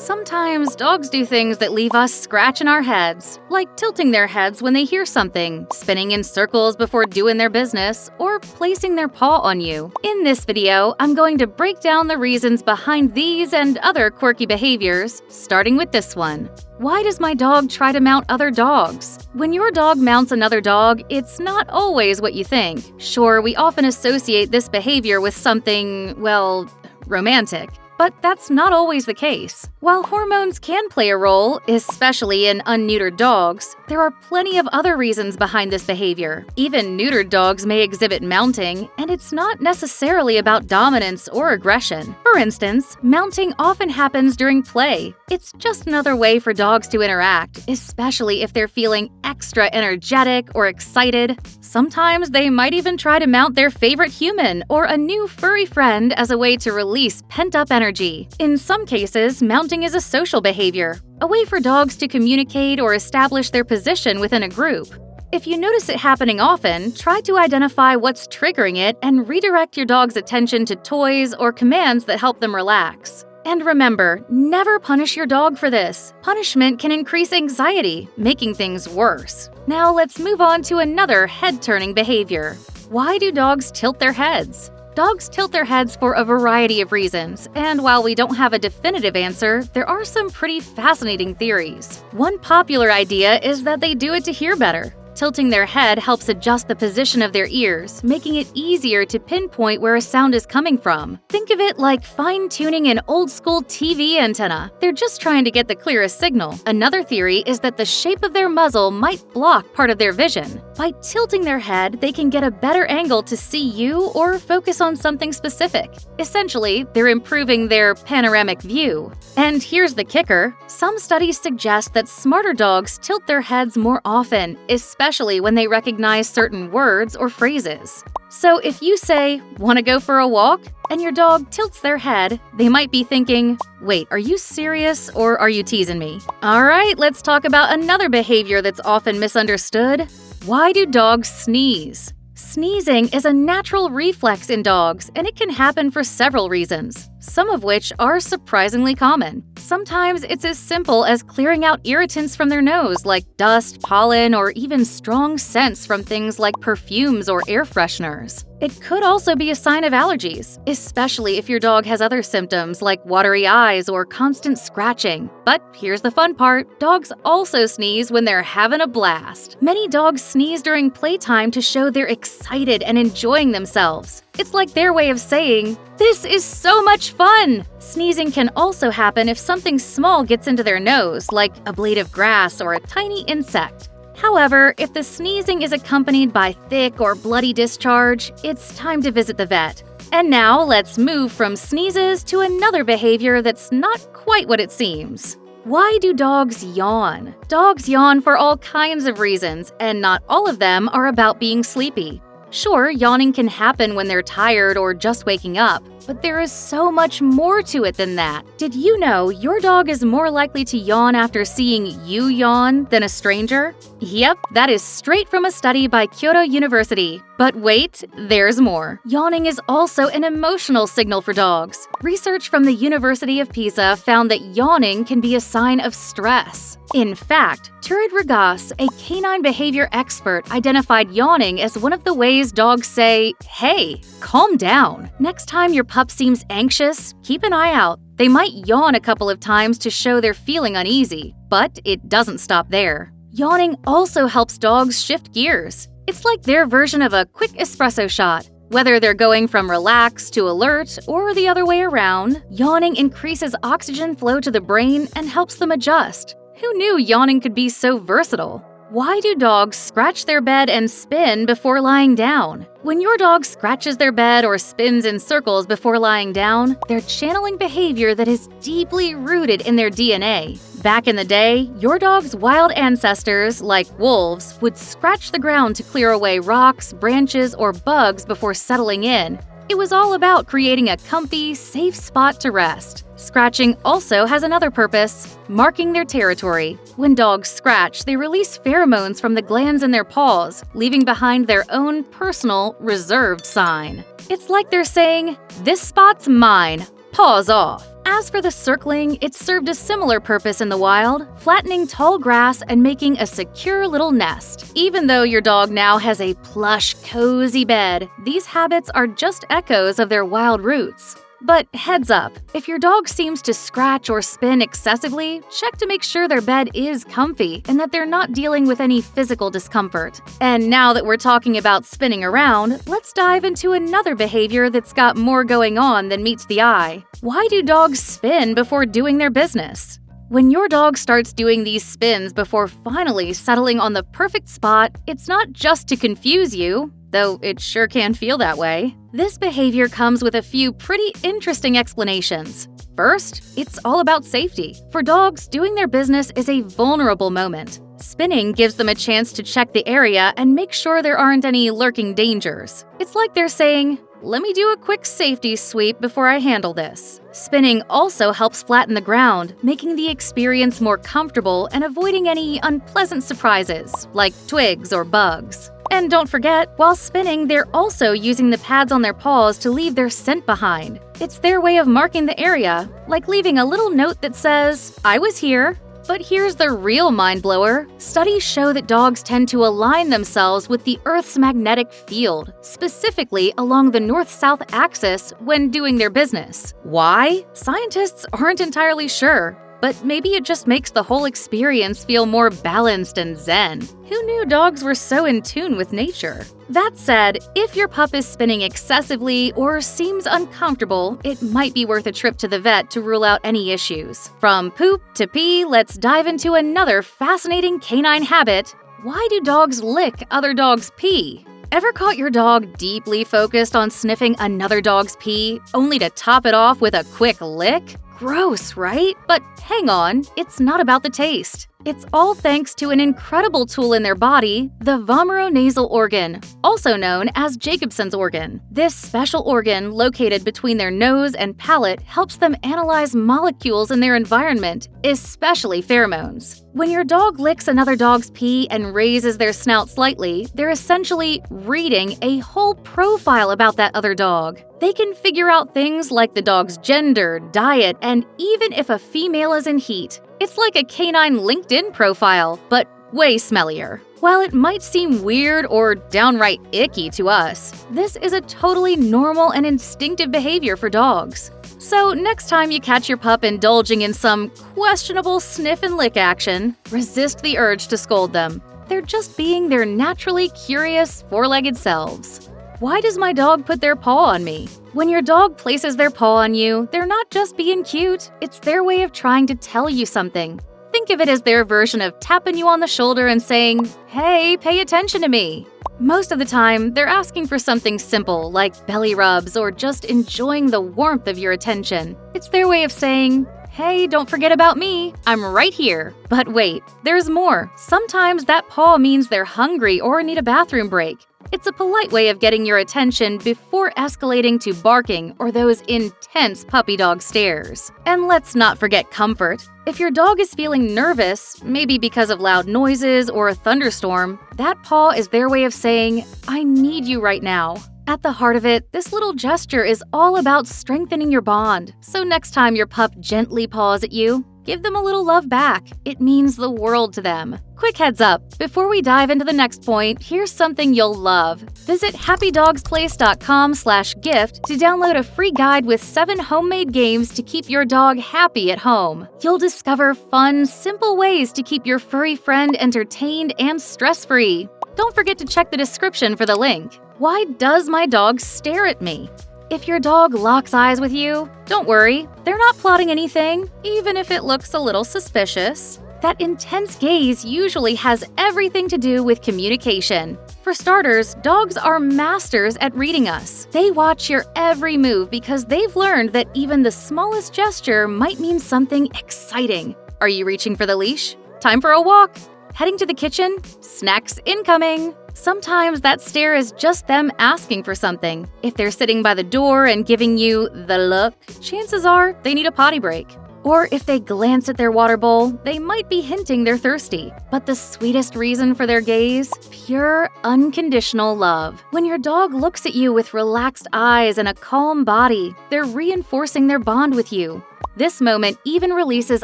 Sometimes dogs do things that leave us scratching our heads, like tilting their heads when they hear something, spinning in circles before doing their business, or placing their paw on you. In this video, I'm going to break down the reasons behind these and other quirky behaviors, starting with this one. Why does my dog try to mount other dogs? When your dog mounts another dog, it's not always what you think. Sure, we often associate this behavior with something, well, romantic. But that's not always the case. While hormones can play a role, especially in unneutered dogs, there are plenty of other reasons behind this behavior. Even neutered dogs may exhibit mounting, and it's not necessarily about dominance or aggression. For instance, mounting often happens during play. It's just another way for dogs to interact, especially if they're feeling extra energetic or excited. Sometimes they might even try to mount their favorite human or a new furry friend as a way to release pent-up energy. In some cases, mounting is a social behavior, a way for dogs to communicate or establish their position within a group. If you notice it happening often, try to identify what's triggering it and redirect your dog's attention to toys or commands that help them relax. And remember, never punish your dog for this. Punishment can increase anxiety, making things worse. Now let's move on to another head-turning behavior. Why do dogs tilt their heads? Dogs tilt their heads for a variety of reasons, and while we don't have a definitive answer, there are some pretty fascinating theories. One popular idea is that they do it to hear better. Tilting their head helps adjust the position of their ears, making it easier to pinpoint where a sound is coming from. Think of it like fine-tuning an old-school TV antenna. They're just trying to get the clearest signal. Another theory is that the shape of their muzzle might block part of their vision. By tilting their head, they can get a better angle to see you or focus on something specific. Essentially, they're improving their panoramic view. And here's the kicker. Some studies suggest that smarter dogs tilt their heads more often, especially when they recognize certain words or phrases. So if you say, "Want to go for a walk?" and your dog tilts their head, they might be thinking, "Wait, are you serious or are you teasing me?" Alright, let's talk about another behavior that's often misunderstood. Why do dogs sneeze? Sneezing is a natural reflex in dogs, and it can happen for several reasons, some of which are surprisingly common. Sometimes it's as simple as clearing out irritants from their nose, like dust, pollen, or even strong scents from things like perfumes or air fresheners. It could also be a sign of allergies, especially if your dog has other symptoms like watery eyes or constant scratching. But here's the fun part, dogs also sneeze when they're having a blast. Many dogs sneeze during playtime to show they're excited and enjoying themselves. It's like their way of saying, "This is so much fun!" Sneezing can also happen if something small gets into their nose, like a blade of grass or a tiny insect. However, if the sneezing is accompanied by thick or bloody discharge, it's time to visit the vet. And now let's move from sneezes to another behavior that's not quite what it seems. Why do dogs yawn? Dogs yawn for all kinds of reasons, and not all of them are about being sleepy. Sure, yawning can happen when they're tired or just waking up, but there is so much more to it than that. Did you know your dog is more likely to yawn after seeing you yawn than a stranger? Yep, that is straight from a study by Kyoto University. But wait, there's more. Yawning is also an emotional signal for dogs. Research from the University of Pisa found that yawning can be a sign of stress. In fact, Turid Ragas, a canine behavior expert, identified yawning as one of the ways dogs say, "Hey, calm down." Next time your pup seems anxious, keep an eye out. They might yawn a couple of times to show they're feeling uneasy, but it doesn't stop there. Yawning also helps dogs shift gears. It's like their version of a quick espresso shot. Whether they're going from relaxed to alert or the other way around, yawning increases oxygen flow to the brain and helps them adjust. Who knew yawning could be so versatile? Why do dogs scratch their bed and spin before lying down? When your dog scratches their bed or spins in circles before lying down, they're channeling behavior that is deeply rooted in their DNA. Back in the day, your dog's wild ancestors, like wolves, would scratch the ground to clear away rocks, branches, or bugs before settling in. It was all about creating a comfy, safe spot to rest. Scratching also has another purpose, marking their territory. When dogs scratch, they release pheromones from the glands in their paws, leaving behind their own personal, reserved sign. It's like they're saying, "This spot's mine, paws off." As for the circling, it served a similar purpose in the wild, flattening tall grass and making a secure little nest. Even though your dog now has a plush, cozy bed, these habits are just echoes of their wild roots. But heads up, if your dog seems to scratch or spin excessively, check to make sure their bed is comfy and that they're not dealing with any physical discomfort. And now that we're talking about spinning around, let's dive into another behavior that's got more going on than meets the eye. Why do dogs spin before doing their business? When your dog starts doing these spins before finally settling on the perfect spot, it's not just to confuse you, though it sure can feel that way. This behavior comes with a few pretty interesting explanations. First, it's all about safety. For dogs, doing their business is a vulnerable moment. Spinning gives them a chance to check the area and make sure there aren't any lurking dangers. It's like they're saying, "Let me do a quick safety sweep before I handle this." Spinning also helps flatten the ground, making the experience more comfortable and avoiding any unpleasant surprises, like twigs or bugs. And don't forget, while spinning, they're also using the pads on their paws to leave their scent behind. It's their way of marking the area, like leaving a little note that says, "I was here." But here's the real mind blower. Studies show that dogs tend to align themselves with the Earth's magnetic field, specifically along the north-south axis when doing their business. Why? Scientists aren't entirely sure, but maybe it just makes the whole experience feel more balanced and zen. Who knew dogs were so in tune with nature? That said, if your pup is spinning excessively or seems uncomfortable, it might be worth a trip to the vet to rule out any issues. From poop to pee, let's dive into another fascinating canine habit. Why do dogs lick other dogs' pee? Ever caught your dog deeply focused on sniffing another dog's pee, only to top it off with a quick lick? Gross, right? But hang on, it's not about the taste. It's all thanks to an incredible tool in their body, the vomeronasal organ, also known as Jacobson's organ. This special organ, located between their nose and palate, helps them analyze molecules in their environment, especially pheromones. When your dog licks another dog's pee and raises their snout slightly, they're essentially reading a whole profile about that other dog. They can figure out things like the dog's gender, diet, and even if a female is in heat. It's like a canine LinkedIn profile, but way smellier. While it might seem weird or downright icky to us, this is a totally normal and instinctive behavior for dogs. So next time you catch your pup indulging in some questionable sniff and lick action, resist the urge to scold them. They're just being their naturally curious, four-legged selves. Why does my dog put their paw on me? When your dog places their paw on you, they're not just being cute, it's their way of trying to tell you something. Think of it as their version of tapping you on the shoulder and saying, "Hey, pay attention to me." Most of the time, they're asking for something simple like belly rubs or just enjoying the warmth of your attention. It's their way of saying, "Hey, don't forget about me. I'm right here." But wait, there's more. Sometimes that paw means they're hungry or need a bathroom break. It's a polite way of getting your attention before escalating to barking or those intense puppy dog stares. And let's not forget comfort. If your dog is feeling nervous, maybe because of loud noises or a thunderstorm, that paw is their way of saying, "I need you right now." At the heart of it, this little gesture is all about strengthening your bond. So next time your pup gently paws at you, give them a little love back. It means the world to them. Quick heads up, before we dive into the next point, here's something you'll love. Visit happydogsplace.com/gift to download a free guide with 7 homemade games to keep your dog happy at home. You'll discover fun, simple ways to keep your furry friend entertained and stress-free. Don't forget to check the description for the link. Why does my dog stare at me? If your dog locks eyes with you, don't worry, they're not plotting anything, even if it looks a little suspicious. That intense gaze usually has everything to do with communication. For starters, dogs are masters at reading us. They watch your every move because they've learned that even the smallest gesture might mean something exciting. Are you reaching for the leash? Time for a walk. Heading to the kitchen? Snacks incoming. Sometimes that stare is just them asking for something. If they're sitting by the door and giving you the look, chances are they need a potty break. Or if they glance at their water bowl, they might be hinting they're thirsty. But the sweetest reason for their gaze? Pure, unconditional love. When your dog looks at you with relaxed eyes and a calm body, they're reinforcing their bond with you. This moment even releases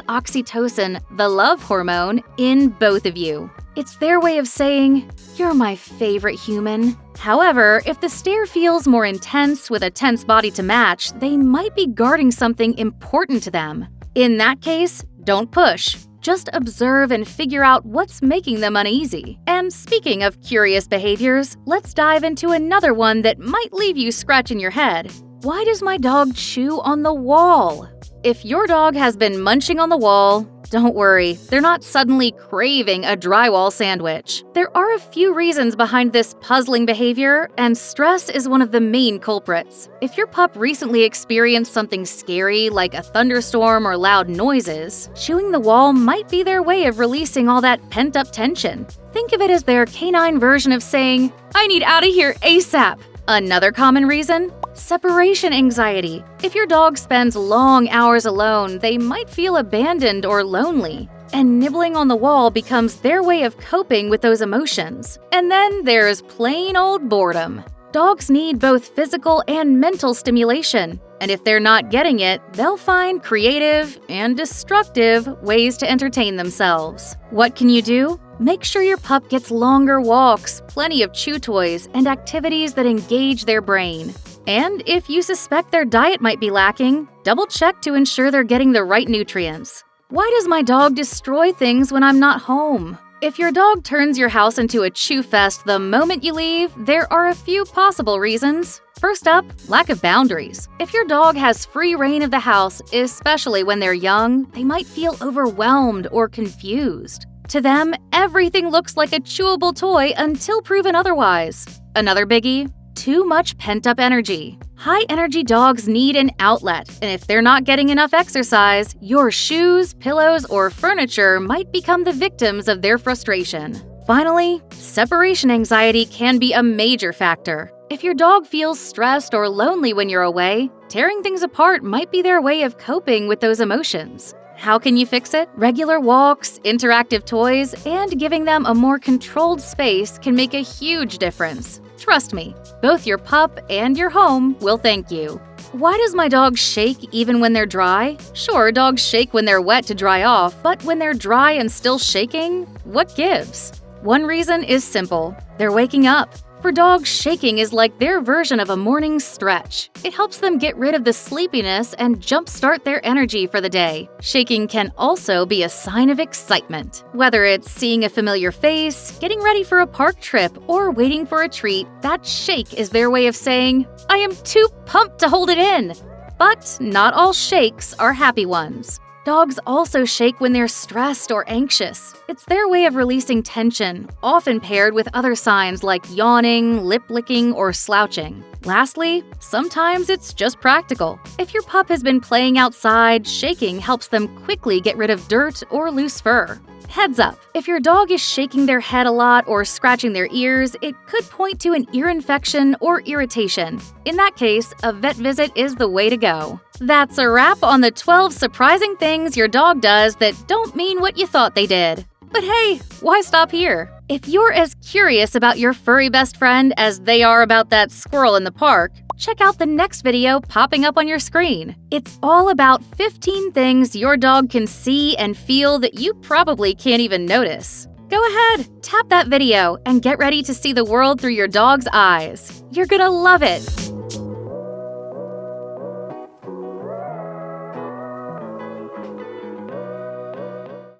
oxytocin, the love hormone, in both of you. It's their way of saying, "You're my favorite human." However, if the stare feels more intense with a tense body to match, they might be guarding something important to them. In that case, don't push. Just observe and figure out what's making them uneasy. And speaking of curious behaviors, let's dive into another one that might leave you scratching your head. Why does my dog chew on the wall? If your dog has been munching on the wall, don't worry, they're not suddenly craving a drywall sandwich. There are a few reasons behind this puzzling behavior, and stress is one of the main culprits. If your pup recently experienced something scary like a thunderstorm or loud noises, chewing the wall might be their way of releasing all that pent-up tension. Think of it as their canine version of saying, "I need out of here ASAP." Another common reason? Separation anxiety. If your dog spends long hours alone, they might feel abandoned or lonely. And nibbling on the wall becomes their way of coping with those emotions. And then there's plain old boredom. Dogs need both physical and mental stimulation. And if they're not getting it, they'll find creative and destructive ways to entertain themselves. What can you do? Make sure your pup gets longer walks, plenty of chew toys, and activities that engage their brain. And if you suspect their diet might be lacking, double-check to ensure they're getting the right nutrients. Why does my dog destroy things when I'm not home? If your dog turns your house into a chew fest the moment you leave, there are a few possible reasons. First up, lack of boundaries. If your dog has free reign of the house, especially when they're young, they might feel overwhelmed or confused. To them, everything looks like a chewable toy until proven otherwise. Another biggie? Too much pent-up energy. High-energy dogs need an outlet, and if they're not getting enough exercise, your shoes, pillows, or furniture might become the victims of their frustration. Finally, separation anxiety can be a major factor. If your dog feels stressed or lonely when you're away, tearing things apart might be their way of coping with those emotions. How can you fix it? Regular walks, interactive toys, and giving them a more controlled space can make a huge difference. Trust me, both your pup and your home will thank you. Why does my dog shake even when they're dry? Sure, dogs shake when they're wet to dry off, but when they're dry and still shaking, what gives? One reason is simple. They're waking up. For dogs, shaking is like their version of a morning stretch. It helps them get rid of the sleepiness and jumpstart their energy for the day. Shaking can also be a sign of excitement. Whether it's seeing a familiar face, getting ready for a park trip, or waiting for a treat, that shake is their way of saying, "I am too pumped to hold it in." But not all shakes are happy ones. Dogs also shake when they're stressed or anxious. It's their way of releasing tension, often paired with other signs like yawning, lip licking, or slouching. Lastly, sometimes it's just practical. If your pup has been playing outside, shaking helps them quickly get rid of dirt or loose fur. Heads up, if your dog is shaking their head a lot or scratching their ears, it could point to an ear infection or irritation. In that case, a vet visit is the way to go. That's a wrap on the 12 surprising things your dog does that don't mean what you thought they did. But hey, why stop here? If you're as curious about your furry best friend as they are about that squirrel in the park, check out the next video popping up on your screen. It's all about 15 things your dog can see and feel that you probably can't even notice. Go ahead, tap that video, and get ready to see the world through your dog's eyes. You're gonna love it!